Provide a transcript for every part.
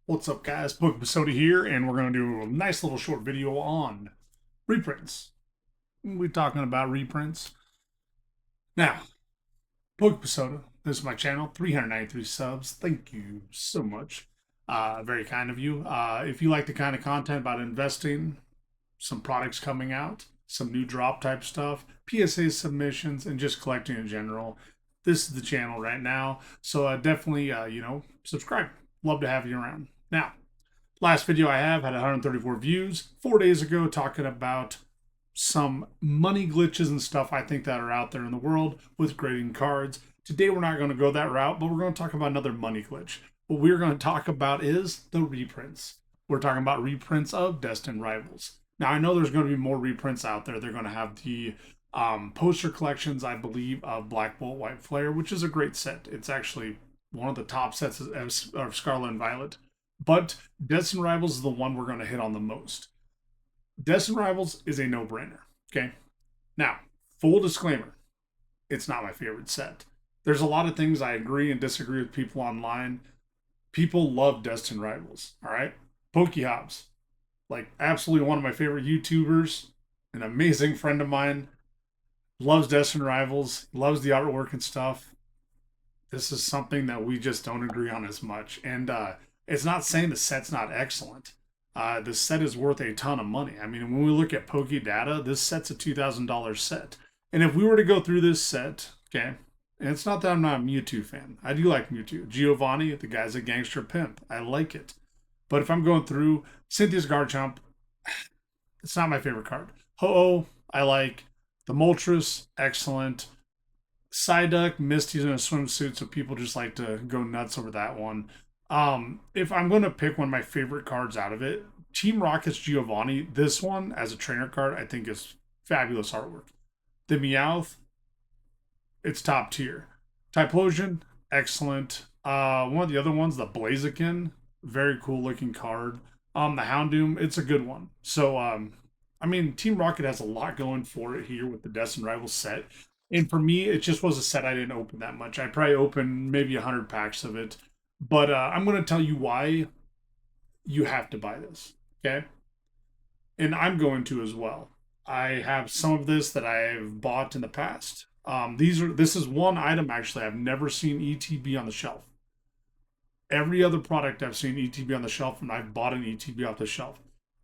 What's up, guys? Pokemonsoda here, and we're going to do a nice little short video on reprints. We're talking about reprints. Now, Pokemonsoda, this is my channel, 393 subs. Thank you so much. Very kind of you. If you like the kind of content about investing, some products coming out, some new drop type stuff, PSA submissions, and just collecting in general, this is the channel right now. So definitely, subscribe. Love to have you around. Now, last video I have had 134 views 4 days ago, talking about some money glitches and stuff I think that are out there in the world with grading cards. Today we're not going to go that route, but we're going to talk about another money glitch. What we're going to talk about is the reprints. We're talking about reprints of Destined Rivals. Now I know there's going to be more reprints out there. They're going to have the poster collections, I believe, of Black Bolt White Flare, which is a great set. It's actually one of the top sets of Scarlet and Violet. But Destined Rivals is the one we're going to hit on the most. Destined Rivals is a no-brainer. Okay. Now, full disclaimer, it's not my favorite set. There's a lot of things I agree and disagree with people online. People love Destined Rivals. All right. PokeHobs, like absolutely one of my favorite YouTubers, an amazing friend of mine, loves Destined Rivals, loves the artwork and stuff. This is something that we just don't agree on as much. And it's not saying the set's not excellent. The set is worth a ton of money. I mean, when we look at Poke Data, this set's a $2,000 set. And if we were to go through this set, okay, and it's not that I'm not a Mewtwo fan. I do like Mewtwo. Giovanni, the guy's a gangster pimp. I like it. But if I'm going through Cynthia's Garchomp, it's not my favorite card. Ho-Oh, I like. The Moltres, excellent. Psyduck, Misty's in a swimsuit, so people just like to go nuts over that one. If I'm going to pick one of my favorite cards out of it, Team Rocket's Giovanni, this one as a trainer card, I think is fabulous artwork. The Meowth, it's top tier. Typhlosion, excellent. One of the other ones, the Blaziken, very cool looking card. The Houndoom, it's a good one. So, I mean, Team Rocket has a lot going for it here with the Destined Rivals set. And for me, it just was a set I didn't open that much. I probably opened maybe 100 packs of it. But I'm going to tell you why you have to buy this. Okay. And I'm going to as well. I have some of this that I've bought in the past. This is one item actually I've never seen ETB on the shelf. Every other product I've seen ETB on the shelf, and I've bought an ETB off the shelf.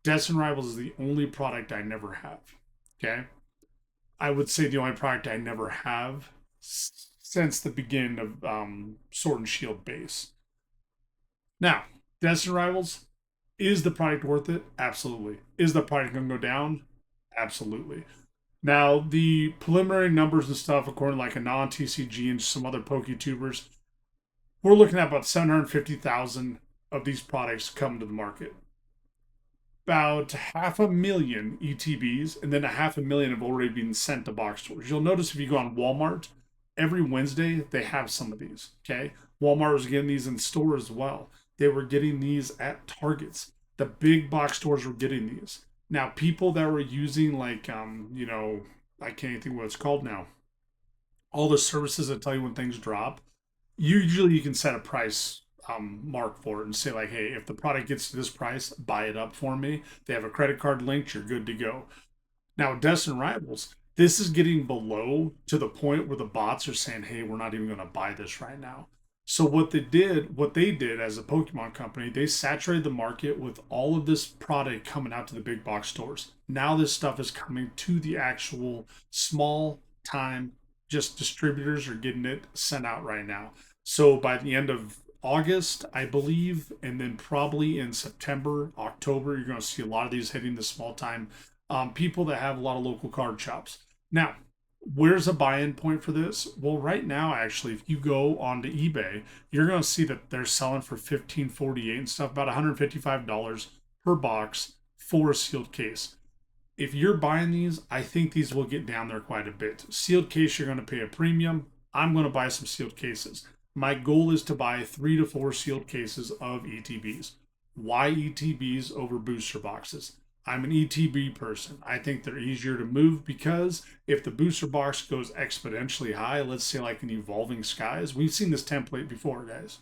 Destined Rivals is the only product I never have. Okay. I would say the only product I never have since the beginning of Sword and Shield base. Now, Destined Rivals, is the product worth it? Absolutely. Is the product going to go down? Absolutely. Now, the preliminary numbers and stuff, according to like a non-TCG and some other PokeTubers, we're looking at about 750,000 of these products coming to the market. About 500,000 ETBs, and then 500,000 have already been sent to box stores. You'll notice if you go on Walmart, every Wednesday they have some of these. Okay, Walmart was getting these in store as well. They were getting these at Targets. The big box stores were getting these. Now, people that were using like I can't even think what it's called now. All the services that tell you when things drop. Usually, you can set a price mark for it and say like, hey, if the product gets to this price, buy it up for me. They have a credit card linked, you're good to go. Now, Destined Rivals, this is getting below to the point where the bots are saying, hey, we're not even going to buy this right now. So what they did as a Pokemon company, they saturated the market with all of this product coming out to the big box stores. Now this stuff is coming to the actual small time, just distributors are getting it sent out right now. So by the end of August, I believe, and then probably in September, October, you're going to see a lot of these hitting the small time people that have a lot of local card shops. Now, where's a buy-in point for this? Well, right now, actually, if you go onto eBay, you're going to see that they're selling for $15.48 and stuff, about $155 per box for a sealed case. If you're buying these, I think these will get down there quite a bit. Sealed case, you're going to pay a premium. I'm going to buy some sealed cases. My goal is to buy 3 to 4 sealed cases of ETBs. Why ETBs over booster boxes? I'm an ETB person. I think they're easier to move because if the booster box goes exponentially high, let's say like an Evolving Skies, we've seen this template before, guys.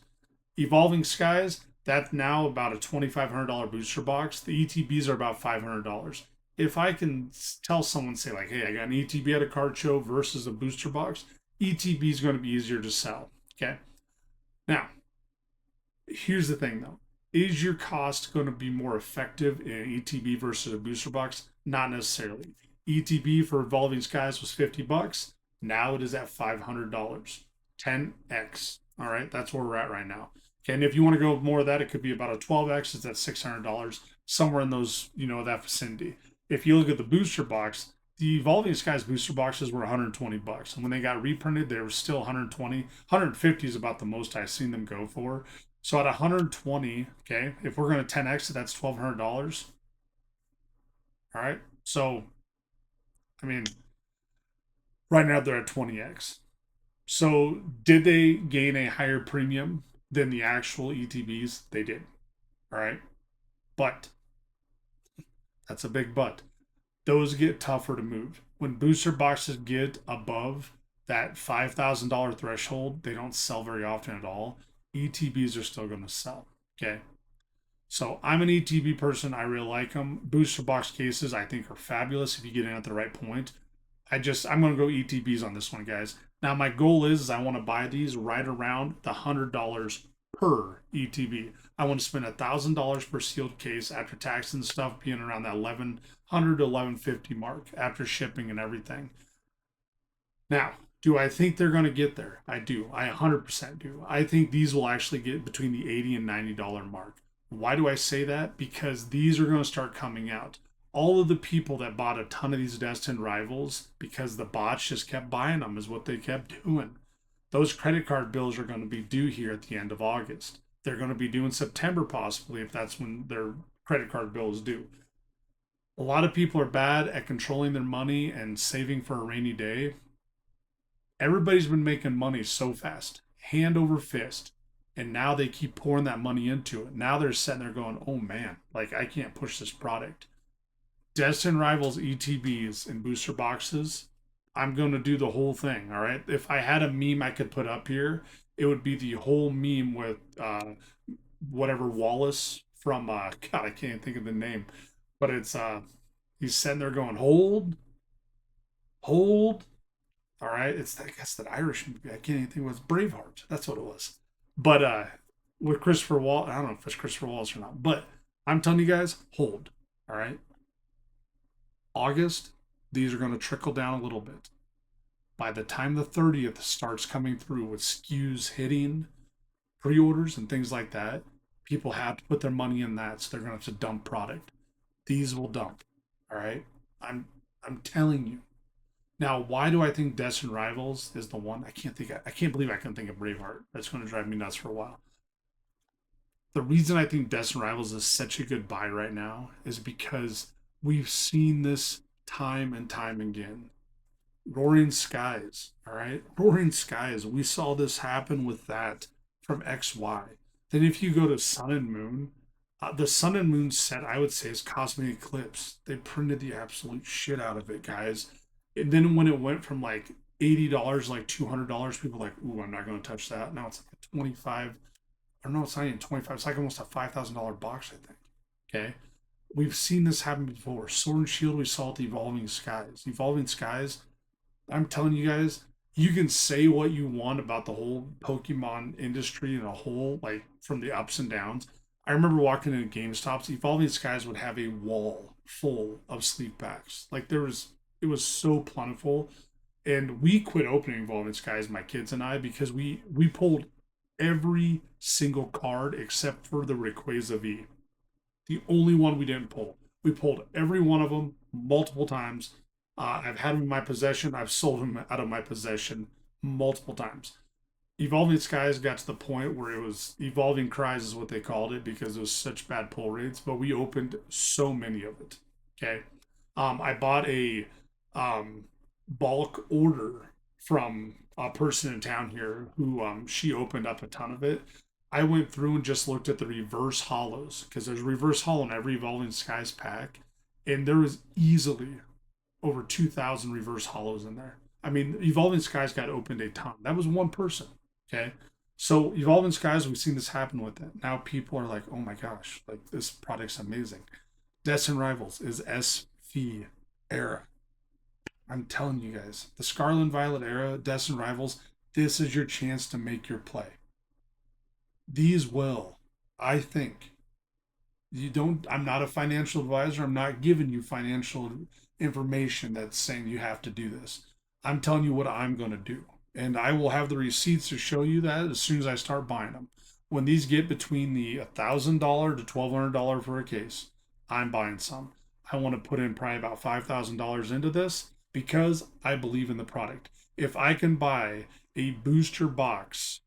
Evolving Skies, That's now about a $2,500 booster box. The ETBs are about $500. If I can tell someone, say like, hey, I got an ETB at a card show versus a booster box, ETB is going to be easier to sell. Okay. Now, here's the thing though. Is your cost going to be more effective in an ETB versus a booster box? Not necessarily. ETB for Evolving Skies was $50. Now it is at $500. 10x. All right, that's where we're at right now. Okay, and if you want to go more of that, it could be about a 12x. It's at $600, somewhere in those, that vicinity. If you look at the booster box, the Evolving Skies booster boxes were $120, and when they got reprinted, they were still 120. 150 is about the most I've seen them go for. So at 120, okay, if we're going to 10x it, that's $1,200. All right, so I mean, right now they're at 20x. So did they gain a higher premium than the actual ETBs? They did. All right. But that's a big but. Those get tougher to move. When booster boxes get above that $5,000 threshold, they don't sell very often at all. ETBs are still going to sell. Okay. So I'm an ETB person. I really like them. Booster box cases I think are fabulous if you get in at the right point. I'm going to go ETBs on this one, guys. Now my goal is I want to buy these right around the $100 per ETB. I want to spend $1,000 per sealed case after tax and stuff, being around that 1,100 to 1,150 mark after shipping and everything. Now, do I think they're going to get there? I do. I 100% do. I think these will actually get between the $80 and $90 mark. Why do I say that? Because these are going to start coming out. All of the people that bought a ton of these Destined Rivals because the bots just kept buying them is what they kept doing. Those credit card bills are going to be due here at the end of August. They're going to be due in September possibly if that's when their credit card bill is due. A lot of people are bad at controlling their money and saving for a rainy day. Everybody's been making money so fast, hand over fist, and now they keep pouring that money into it. Now they're sitting there going, oh man, like I can't push this product. Destined Rivals ETBs and booster boxes, I'm going to do the whole thing. All right. If I had a meme I could put up here, it would be the whole meme with whatever Wallace from, God, I can't think of the name, but it's, he's sitting there going, hold, hold. All right. It's, I guess, that Irish movie. I can't even think it was Braveheart. That's what it was. But with Christopher Wallace, I don't know if it's Christopher Wallace or not, but I'm telling you guys, hold. All right. August, these are going to trickle down a little bit. By the time the 30th starts coming through with SKUs hitting pre-orders and things like that, people have to put their money in that, so they're going to have to dump product. These will dump. All right, I'm telling you. Now, why do I think Destined Rivals is the one? I can't believe I couldn't think of Braveheart. That's going to drive me nuts for a while. The reason I think Destined Rivals is such a good buy right now is because we've seen this time and time again. Roaring Skies, all right? Roaring Skies. We saw this happen with that from XY. Then if you go to Sun and Moon, the Sun and Moon set, I would say, is Cosmic Eclipse. They printed the absolute shit out of it, guys. And then when it went from like $80, like $200, people were like, ooh, I'm not going to touch that. Now it's like a 25. Or no, it's not even 25. It's like almost a $5,000 box, I think. Okay. We've seen this happen before. Sword and Shield, we saw it, the Evolving Skies. Evolving Skies, I'm telling you guys, you can say what you want about the whole Pokemon industry in a whole, like from the ups and downs. I remember walking into GameStops, Evolving Skies would have a wall full of sleeve packs. Like it was so plentiful. And we quit opening Evolving Skies, my kids and I, because we pulled every single card except for the Rayquaza V. The only one we didn't pull. We pulled every one of them multiple times. I've had them in my possession. I've sold them out of my possession multiple times. Evolving Skies got to the point where it was Evolving Cries is what they called it because it was such bad pull rates, but we opened so many of it. Okay. I bought a bulk order from a person in town here who she opened up a ton of it. I went through and just looked at the reverse hollows because there's a reverse hollow in every Evolving Skies pack, and there was easily over 2,000 reverse hollows in there. I mean, Evolving Skies got opened a ton. That was one person. Okay. So Evolving Skies, we've seen this happen with it. Now people are like, oh my gosh, like this product's amazing. Destined Rivals is SV era. I'm telling you guys, the Scarlet Violet era, Destined Rivals, this is your chance to make your play. These will, I think, you don't, I'm not a financial advisor. I'm not giving you financial information that's saying you have to do this. I'm telling you what I'm going to do. And I will have the receipts to show you that as soon as I start buying them. When these get between the $1,000 to $1,200 for a case, I'm buying some. I want to put in probably about $5,000 into this because I believe in the product. If I can buy a booster box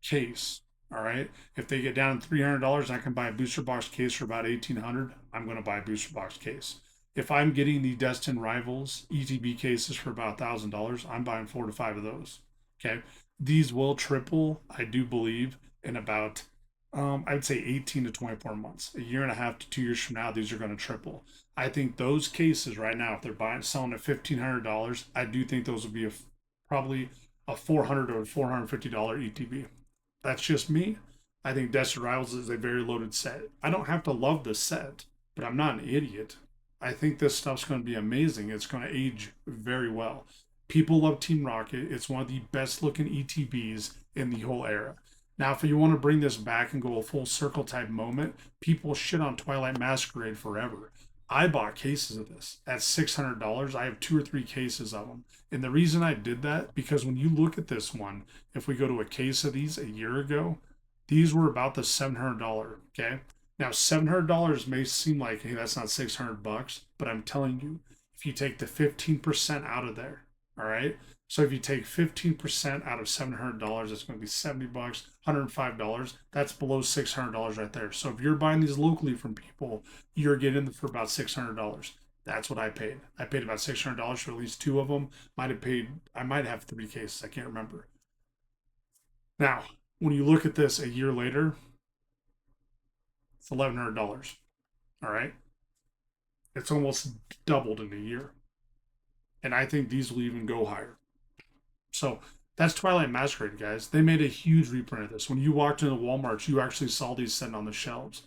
case, all right, if they get down to $300 and I can buy a booster box case for about $1,800, I'm going to buy a booster box case. If I'm getting the Destined Rivals ETB cases for about $1,000, I'm buying 4 to 5 of those. Okay, these will triple, I do believe, in about I'd say 18 to 24 months. A year and a half to 2 years from now, these are going to triple. I think those cases right now, if they're buying selling at $1,500, I do think those will be probably a $400 or $450 ETB. That's just me. I think Destined Rivals is a very loaded set. I don't have to love the set, but I'm not an idiot. I think this stuff's going to be amazing. It's going to age very well. People love Team Rocket. It's one of the best looking ETBs in the whole era. Now, if you want to bring this back and go a full circle type moment, people shit on Twilight Masquerade forever. I bought cases of this at $600. I have 2 or 3 cases of them. And the reason I did that, because when you look at this one, if we go to a case of these a year ago, these were about the $700. Okay. Now, $700 may seem like, hey, that's not $600, but I'm telling you, if you take the 15% out of there, all right. So if you take 15% out of $700, it's going to be $70, $105. That's below $600 right there. So if you're buying these locally from people, you're getting them for about $600. That's what I paid. I paid about $600 for at least 2 of them. I might have 3 cases. I can't remember. Now, when you look at this a year later, it's $1,100. All right. It's almost doubled in a year. And I think these will even go higher. So that's Twilight Masquerade, guys. They made a huge reprint of this. When you walked into Walmart, you actually saw these sitting on the shelves.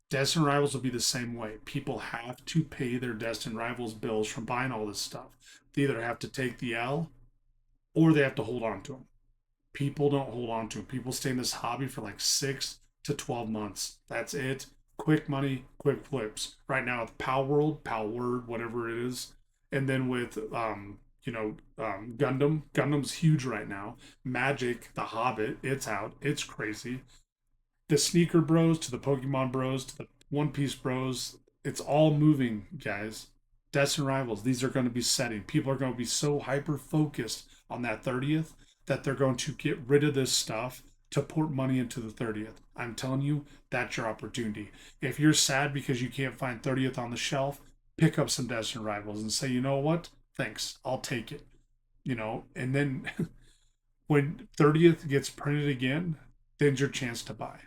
Destined Rivals will be the same way. People have to pay their Destined Rivals bills from buying all this stuff. They either have to take the L or they have to hold on to them. People don't hold on to them. People stay in this hobby for like 6 to 12 months. That's it. Quick money, quick flips. Right now with Pal World, Pal Word, whatever it is, and then with Gundam's huge right now. Magic, The Hobbit, it's out. It's crazy. The Sneaker Bros to the Pokemon Bros to the One Piece Bros, it's all moving, guys. Destined Rivals, these are going to be setting. People are going to be so hyper focused on that 30th that they're going to get rid of this stuff to put money into the 30th. I'm telling you, that's your opportunity. If you're sad because you can't find 30th on the shelf, pick up some Destined Rivals and say, you know what? Thanks. I'll take it. And then when 30th gets printed again, then's your chance to buy.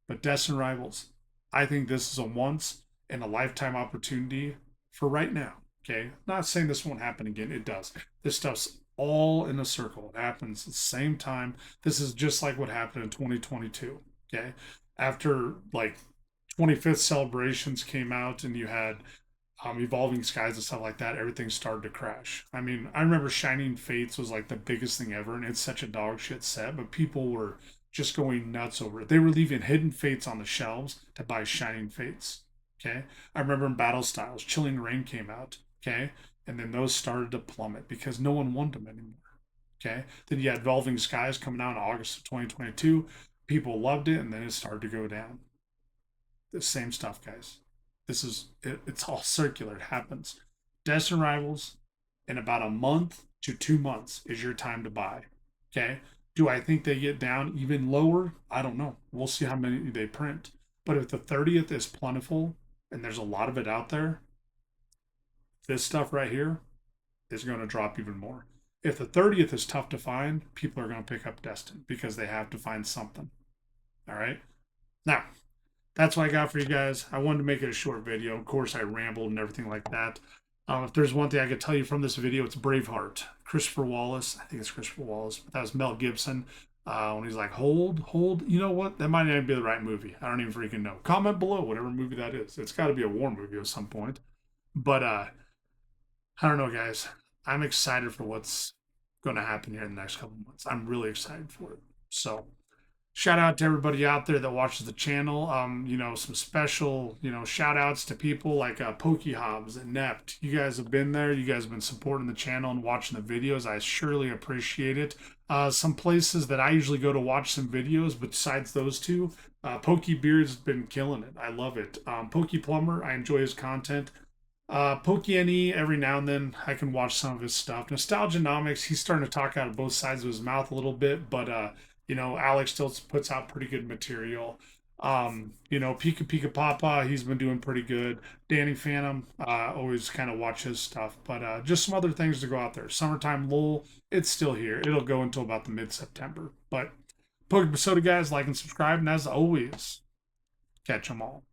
But Destined Rivals, I think this is a once in a lifetime opportunity for right now. Okay. Not saying this won't happen again. It does. This stuff's all in a circle. It happens at the same time. This is just like what happened in 2022. Okay. After like 25th celebrations came out and you had Evolving Skies and stuff like that, everything started to crash. I mean, I remember Shining Fates was like the biggest thing ever, and it's such a dog shit set, but people were just going nuts over it. They were leaving Hidden Fates on the shelves to buy Shining Fates. Okay. I remember in Battle Styles, Chilling Reign came out. Okay. And then those started to plummet because no one wanted them anymore. Okay. Then you had Evolving Skies coming out in August of 2022. People loved it, and then it started to go down. The same stuff, guys. It's all circular. It happens. Destined Rivals in about a month to 2 months is your time to buy. Okay. Do I think they get down even lower? I don't know. We'll see how many they print. But if the 30th is plentiful and there's a lot of it out there, this stuff right here is going to drop even more. If the 30th is tough to find, people are going to pick up Destin because they have to find something. All right. Now, that's what I got for you guys. I wanted to make it a short video. Of course, I rambled and everything like that. If there's one thing I could tell you from this video, it's Braveheart. Christopher Wallace. I think it's Christopher Wallace, but that was Mel Gibson. When he's like, hold, you know what? That might not even be the right movie. I don't even freaking know. Comment below whatever movie that is. It's got to be a war movie at some point. But I don't know, guys. I'm excited for what's going to happen here in the next couple months. I'm really excited for it. So shout out to everybody out there that watches the channel. Some special, shout outs to people like Pokehobs and Nept. You guys have been there. You guys have been supporting the channel and watching the videos. I surely appreciate it. Some places that I usually go to watch some videos, besides those two, Pokebeard's been killing it. I love it. Poke Plumber, I enjoy his content. Pokey every now and then I can watch some of his stuff. Nostalgianomics, he's starting to talk out of both sides of his mouth a little bit, but Alex still puts out pretty good material. Pika Pika Papa, he's been doing pretty good. Danny Phantom, always kind of watch his stuff, but just some other things to go out there. Summertime Lull, it's still here. It'll go until about the mid-September. But Pokemon Soda guys, like and subscribe, and as always, catch them all.